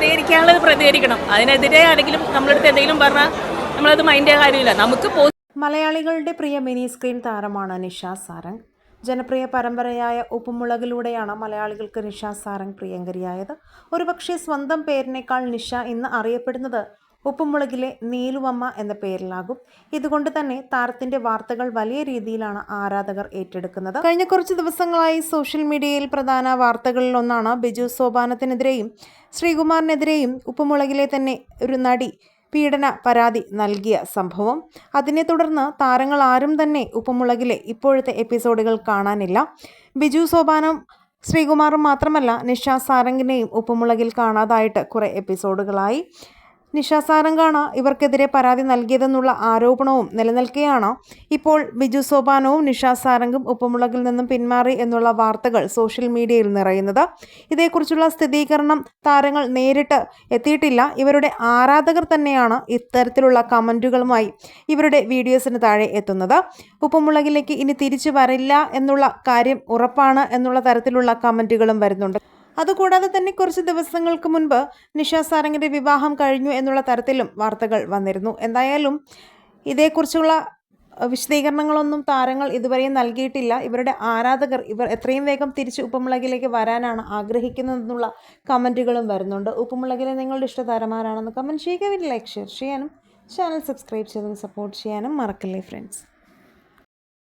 പ്രതികരിക്കാനുള്ളത് പ്രതികരിക്കണം. അതിനെതിരെ ആരെങ്കിലും നമ്മളടുത്ത് എന്തെങ്കിലും പറഞ്ഞാൽ നമ്മളത് മൈൻഡ് കാര്യമില്ല. നമുക്ക് മലയാളികളുടെ പ്രിയ മിനി സ്ക്രീൻ താരമാണ് നിഷ സാരംഗ്. ജനപ്രിയ പരമ്പരയായ ഉപ്പുമുളകിലൂടെയാണ് മലയാളികൾക്ക് നിഷ സാരംഗ് പ്രിയങ്കരിയായത്. ഒരുപക്ഷെ സ്വന്തം പേരിനേക്കാൾ നിഷ ഇന്ന് അറിയപ്പെടുന്നത് ഉപ്പുമുളകിലെ നീലുവമ്മ എന്ന പേരിലാകും. ഇതുകൊണ്ട് തന്നെ താരത്തിന്റെ വാർത്തകൾ വലിയ രീതിയിലാണ് ആരാധകർ ഏറ്റെടുക്കുന്നത്. കഴിഞ്ഞ കുറച്ച് ദിവസങ്ങളായി സോഷ്യൽ മീഡിയയിൽ പ്രധാന വാർത്തകളിൽ ഒന്നാണ് ബിജു സോപാനത്തിനെതിരെയും ശ്രീകുമാറിനെതിരെയും ഉപ്പുമുളകിലെ തന്നെ ഒരു നടി പീഡന പരാതി നൽകിയ സംഭവം. അതിനെ തുടർന്ന് താരങ്ങൾ ആരും തന്നെ ഉപ്പുമുളകിലെ ഇപ്പോഴത്തെ എപ്പിസോഡുകൾ കാണാനില്ല. ബിജു സോപാനം ശ്രീകുമാറും മാത്രമല്ല നിഷ സാരംഗിനെയും ഉപ്പുമുളകിൽ കാണാതായിട്ട് കുറേ എപ്പിസോഡുകളായി. നിഷ സാരംഗാണ് ഇവർക്കെതിരെ പരാതി നൽകിയതെന്നുള്ള ആരോപണവും നിലനിൽക്കെയാണ് ഇപ്പോൾ ബിജു സോപാനവും നിഷ സാരംഗും ഉപ്പുമുളകിൽ നിന്നും പിന്മാറി എന്നുള്ള വാർത്തകൾ സോഷ്യൽ മീഡിയയിൽ നിറയുന്നത്. ഇതേക്കുറിച്ചുള്ള സ്ഥിരീകരണം താരങ്ങൾ നേരിട്ട് എത്തിയിട്ടില്ല. ഇവരുടെ ആരാധകർ തന്നെയാണ് ഇത്തരത്തിലുള്ള കമൻറ്റുകളുമായി ഇവരുടെ വീഡിയോസിന് താഴെ എത്തുന്നത്. ഉപ്പുമുളകിലേക്ക് ഇനി തിരിച്ചു വരില്ല എന്നുള്ള കാര്യം ഉറപ്പാണ് എന്നുള്ള തരത്തിലുള്ള കമൻറ്റുകളും വരുന്നുണ്ട്. അതുകൂടാതെ തന്നെ കുറച്ച് ദിവസങ്ങൾക്ക് മുൻപ് നിഷ സാരംഗിൻ്റെ വിവാഹം കഴിഞ്ഞു എന്നുള്ള തരത്തിലും വാർത്തകൾ വന്നിരുന്നു. എന്തായാലും ഇതേക്കുറിച്ചുള്ള വിശദീകരണങ്ങളൊന്നും താരങ്ങൾ ഇതുവരെയും നൽകിയിട്ടില്ല. ഇവരുടെ ആരാധകർ ഇവർ എത്രയും വേഗം തിരിച്ച് ഉപ്പുമുളകിലേക്ക് വരാനാണ് ആഗ്രഹിക്കുന്നതെന്നുള്ള കമൻറ്റുകളും വരുന്നുണ്ട്. ഉപ്പുമുളകിലെ നിങ്ങളുടെ ഇഷ്ടതാരമാരാണെന്ന് കമൻറ്റ് ചെയ്യുക. ലൈക്ക് ഷെയർ ചെയ്യാനും ചാനൽ സബ്സ്ക്രൈബ് ചെയ്ത് സപ്പോർട്ട് ചെയ്യാനും മറക്കല്ലേ ഫ്രണ്ട്സ്.